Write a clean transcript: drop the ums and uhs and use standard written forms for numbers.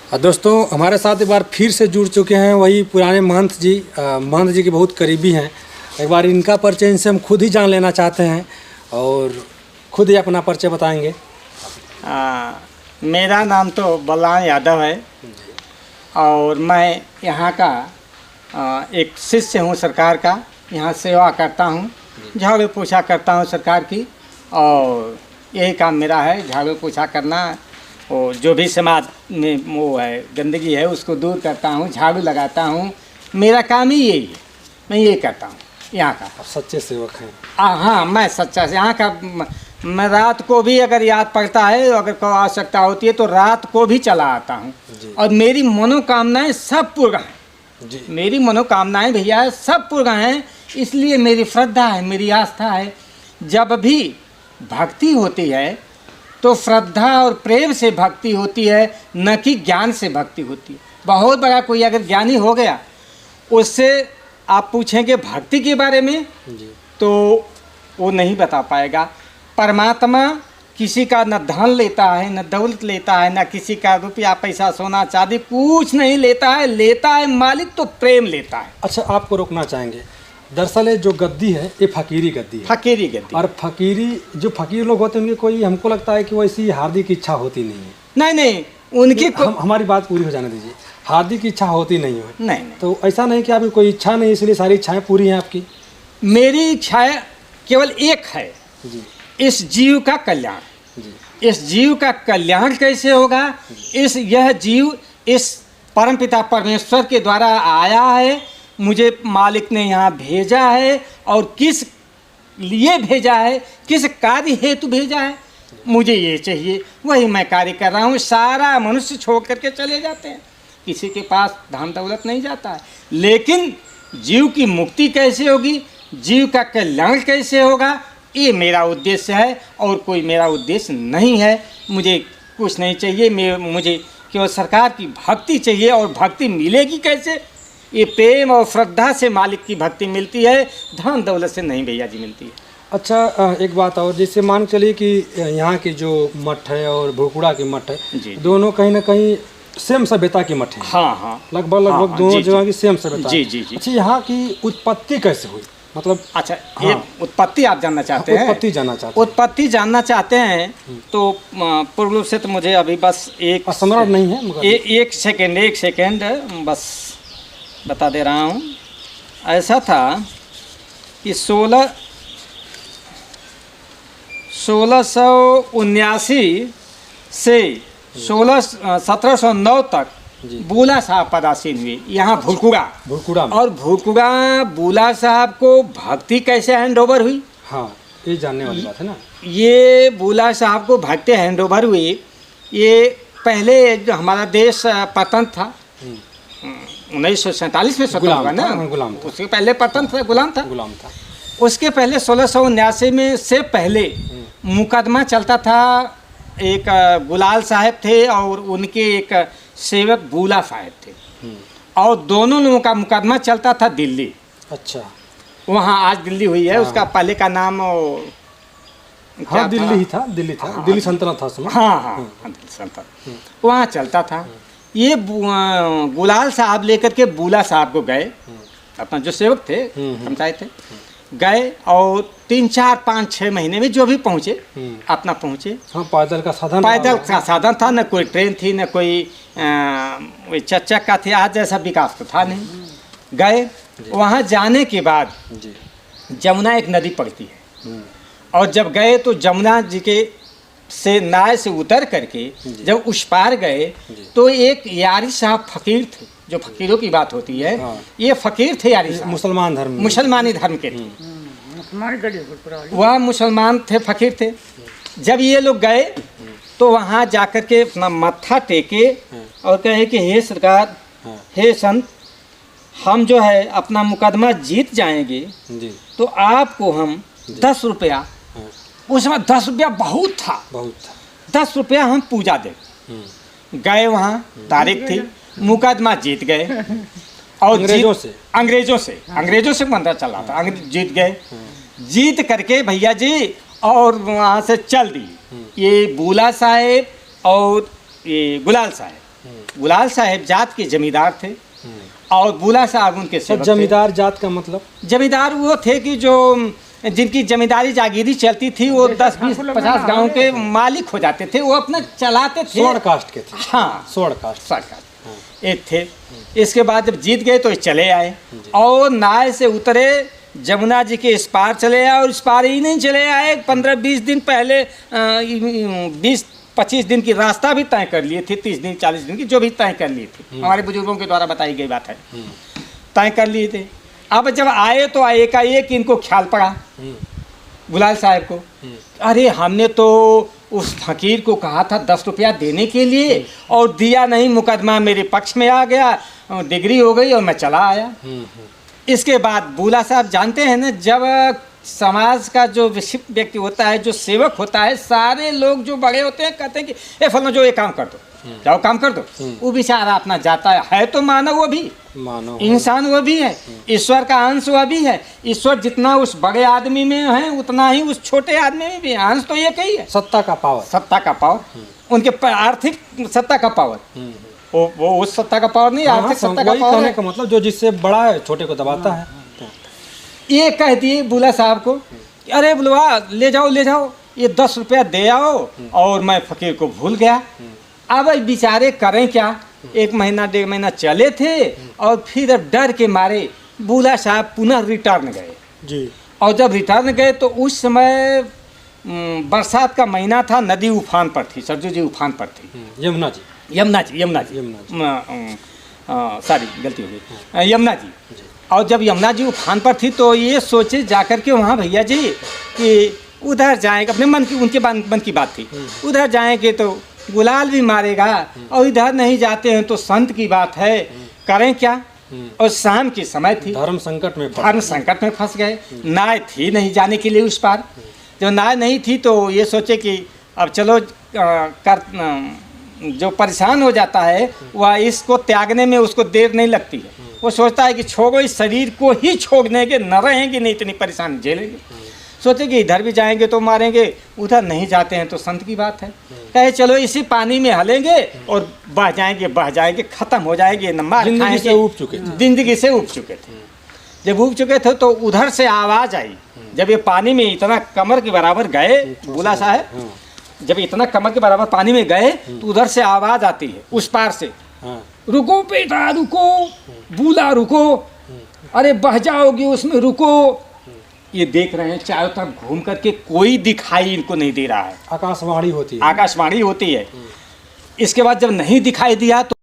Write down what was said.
दोस्तों हमारे साथ एक बार फिर से जुड़ चुके हैं वही पुराने महंत जी के बहुत करीबी हैं। एक बार इनका परिचय इनसे हम खुद ही जान लेना चाहते हैं और खुद ही अपना परिचय बताएंगे। मेरा नाम तो बलराम यादव है और मैं यहाँ का एक शिष्य हूँ सरकार का। यहाँ सेवा करता हूँ, झाड़ू पोछा करता हूँ सरकार की, और यही काम मेरा है, झाड़ू पोछा करना। और जो भी समाज में वो है गंदगी है उसको दूर करता हूँ, झाड़ू लगाता हूँ। मेरा काम ही यही है, मैं ये करता हूँ यहाँ का। सच्चे सेवक हैं। हाँ, मैं सच्चा से यहाँ का। मैं रात को भी अगर याद पड़ता है, अगर कोई आवश्यकता होती है तो रात को भी चला आता हूँ। और मेरी मनोकामनाएं सब पूर्ण हैं जी। मेरी मनोकामनाएं भैया सब पूर्ण हैं, इसलिए मेरी श्रद्धा है, मेरी आस्था है। जब भी भक्ति होती है तो श्रद्धा और प्रेम से भक्ति होती है, न कि ज्ञान से भक्ति होती है। बहुत बड़ा कोई अगर ज्ञानी हो गया, उससे आप पूछेंगे भक्ति के बारे में जी, तो वो नहीं बता पाएगा। परमात्मा किसी का न धन लेता है, न दौलत लेता है, न किसी का रुपया पैसा सोना चांदी कुछ नहीं लेता है। लेता है मालिक तो प्रेम लेता है। अच्छा, आपको रोकना चाहेंगे। दरअसल जो गद्दी है ये फकीरी गद्दी है। फकीरी गद्दी। और फकीरी जो फकीर लोग होते हैं उनकी कोई, हमको लगता है कि वो ऐसी हार्दिक इच्छा होती नहीं है। नहीं, उनकी हमारी बात पूरी हो जाने दीजिए। हार्दिक इच्छा होती नहीं है। नहीं। तो ऐसा नहीं कि आपकी कोई इच्छा नहीं, इसलिए सारी इच्छाएं पूरी हैं आपकी। मेरी इच्छा केवल एक है जी, इस जीव का कल्याण जी। इस जीव का कल्याण कैसे होगा? यह जीव इस परमपिता परमेश्वर के द्वारा आया है, मुझे मालिक ने यहाँ भेजा है, और किस लिए भेजा है, किस कार्य हेतु भेजा है, मुझे ये चाहिए, वही मैं कार्य कर रहा हूँ। सारा मनुष्य छोड़ करके चले जाते हैं, किसी के पास धन दौलत नहीं जाता है, लेकिन जीव की मुक्ति कैसे होगी, जीव का कल्याण कैसे होगा, ये मेरा उद्देश्य है। और कोई मेरा उद्देश्य नहीं है। मुझे कुछ नहीं चाहिए, मुझे केवल सरकार की भक्ति चाहिए। और भक्ति मिलेगी कैसे? ये प्रेम और श्रद्धा से मालिक की भक्ति मिलती है, धन दौलत से नहीं भैया जी मिलती है। अच्छा, एक बात और, जैसे मान चलिए कि यहाँ की जो मठ है और भुरकुड़ा की मठ है, दोनों कहीं ना कहीं सेम सभ्यता की मठ है। हाँ, लगभग दोनों जगह की सेम सभ्यता। जी। अच्छा, यहाँ की उत्पत्ति कैसे हुई? मतलब अच्छा, ये उत्पत्ति आप जानना चाहते हैं? उत्पत्ति जानना चाहते हैं तो पूर्ण रूप से तो मुझे अभी बस एक स्मरण नहीं है, मगर एक सेकेंड बस बता दे रहा हूँ। ऐसा था कि 1679 से 1709 तक बूला साहब पदासीन हुए यहाँ भुरकुड़ा में। और भुरकुड़ा बूला साहब को भक्ति कैसे हैंड ओवर हुई? हाँ, ये जानने वाली बात है ना। ये बूला साहब को भक्ति हैंड ओवर हुई। ये पहले जो हमारा देश पतन था 1947 में स्वतंत्र हुआ ना, गुलाम था। उसके पहले पतन था, गुलाम था। उसके पहले 1679 में से पहले मुकदमा चलता था। एक गुलाल साहब थे और उनके एक सेवक बूला साहब थे, और दोनों लोगों का मुकदमा चलता था दिल्ली। अच्छा, वहाँ आज दिल्ली हुई है। उसका पहले का नाम हाँ, दिल्ली था। दिल्ली सल्तनत था उसमें। हाँ, दिल्ली सल्तनत वहाँ चलता था। ये गुलाल साहब लेकर के बूला साहब को गए, अपना जो सेवक थे, समझाए थे, गए, और 3, 4, 5, 6 महीने में जो भी पहुँचे अपना पहुँचे। हाँ, पैदल का साधन था, न कोई ट्रेन थी, न कोई चच्चक का थी। आज जैसा विकास तो था नहीं। गए, वहाँ जाने के बाद जमुना एक नदी पड़ती है, और जब गए तो जमुना जी के से नाव से उतर करके जब उस पार गए तो एक यारी साहब फकीर थे, जो फकीरों की बात होती है। ये फकीर थे, यारी साहब मुसलमानी धर्म के थे। वह मुसलमान थे, फकीर थे। जब ये लोग गए तो वहाँ जाकर के अपना मत्था टेके और कहे कि हे सरकार, हे संत, हम जो है अपना मुकदमा जीत जाएंगे तो आपको हम 10 रुपया, उस समय 10 रुपया बहुत था, 10 रुपया हम पूजा दे। गए, वहाँ तारीख थी, मुकदमा जीत गए। और अंग्रेजों से मंदा चला था, जीत गए। जीत करके भैया जी और वहाँ से चल दी ये बूला साहेब और ये गुलाल साहेब। गुलाल साहब जात के जमींदार थे और बूला साहब उनके सर सेवक थे। जमींदार जात का मतलब? जमींदार वो थे कि जो जिनकी जमींदारी जागीरी चलती थी, वो 10, 20, 50 गाँव के मालिक हो जाते थे, वो अपना चलाते थे। स्वर्ण कास्ट के थे। हाँ, स्वर्ण कास्ट। सरकार एक थे। इसके बाद जब जीत गए तो चले आए और नाव से उतरे, जमुना जी के इस पार चले आए और इस पार ही नहीं चले आए, 15-20 दिन पहले 20-25 दिन की रास्ता भी तय कर लिए थे, 30 दिन 40 दिन की जो भी तय कर लिए थे, हमारे बुजुर्गों के द्वारा बताई गई बात है, तय कर लिए थे। अब जब आए तो एकाएक इनको ख्याल पड़ा गुलाल साहब को, अरे हमने तो उस फकीर को कहा था 10 रुपया देने के लिए और दिया नहीं, मुकदमा मेरे पक्ष में आ गया, डिग्री हो गई और मैं चला आया। इसके बाद बूला साहब जानते हैं ना, जब समाज का जो विशिष्ट व्यक्ति होता है, जो सेवक होता है, सारे लोग जो बड़े होते हैं कहते हैं कि ए फलाना जो ये काम कर दो, जाओ काम कर दो। वो बेचारा अपना जाता है तो मानव, वो भी मानव इंसान, वो भी है ईश्वर का अंश, वह भी है। ईश्वर जितना उस बड़े आदमी में है उतना ही उस छोटे आदमी में भी है। अंश तो एक ही है, सत्ता का पावर। सत्ता का पावर, उनके आर्थिक सत्ता का पावर, वो उस सत्ता का पावर नहीं, आर्थिक सत्ता का वही पावर कहने है। का मतलब जो जिससे बड़ा है छोटे को दबाता है। ये कह दिए बुला साहब को, अरे बुलवा ले जाओ ये 10 रुपया दे आओ, और मैं फकीर को भूल गया। अब बेचारे करें क्या, 1 महीना 1.5 महीना चले थे और फिर अब डर के मारे बूला साहब पुनः रिटर्न गए जी। और जब रिटर्न गए तो उस समय बरसात का महीना था, नदी उफान पर थी, सरजू जी उफान पर थी, यमुना जी। सॉरी गलती हो गई, यमुना जी। और जब यमुना जी उफान पर थी तो ये सोचे जाकर के वहाँ भैया जी कि उधर जाएंगे, अपने मन की, उनके मन की बात थी, उधर जाएंगे तो गुलाल भी मारेगा और इधर नहीं जाते हैं तो संत की बात है, करें क्या। और शाम की समय थी, धर्म संकट में धर्म संकट में फंस गए, नाव थी नहीं जाने के लिए उस पार। जब नाव नहीं थी तो ये सोचे कि अब चलो जो परेशान हो जाता है वह इसको त्यागने में उसको देर नहीं लगती है, वो सोचता है कि छोड़ो, इस शरीर को ही छोड़ने के, न रहेंगे नहीं इतनी परेशानी झेलेंगे। सोचे कि इधर भी जाएंगे तो मारेंगे, उधर नहीं जाते हैं तो संत की बात है, कहे चलो इसी पानी में हलेंगे और बह जाएंगे, खत्म हो जाएंगे, न मार जिंदगी खाएंगे। से ऊब चुके थे। जिंदगी से ऊब चुके थे। जब ऊब चुके थे तो उधर से आवाज़ आई, जब ये पानी में इतना कमर के बराबर गए, बूला साहब जब इतना कमर के बराबर पानी में गए तो उधर से आवाज़ आती है उस पार से, रुको बेटा रुको, बूला रुको, अरे बह जाओगे उसमें, रुको। ये देख रहे हैं चारों तरफ घूम करके, कोई दिखाई इनको नहीं दे रहा है। आकाशवाणी होती है। आकाशवाणी होती है। इसके बाद जब नहीं दिखाई दिया तो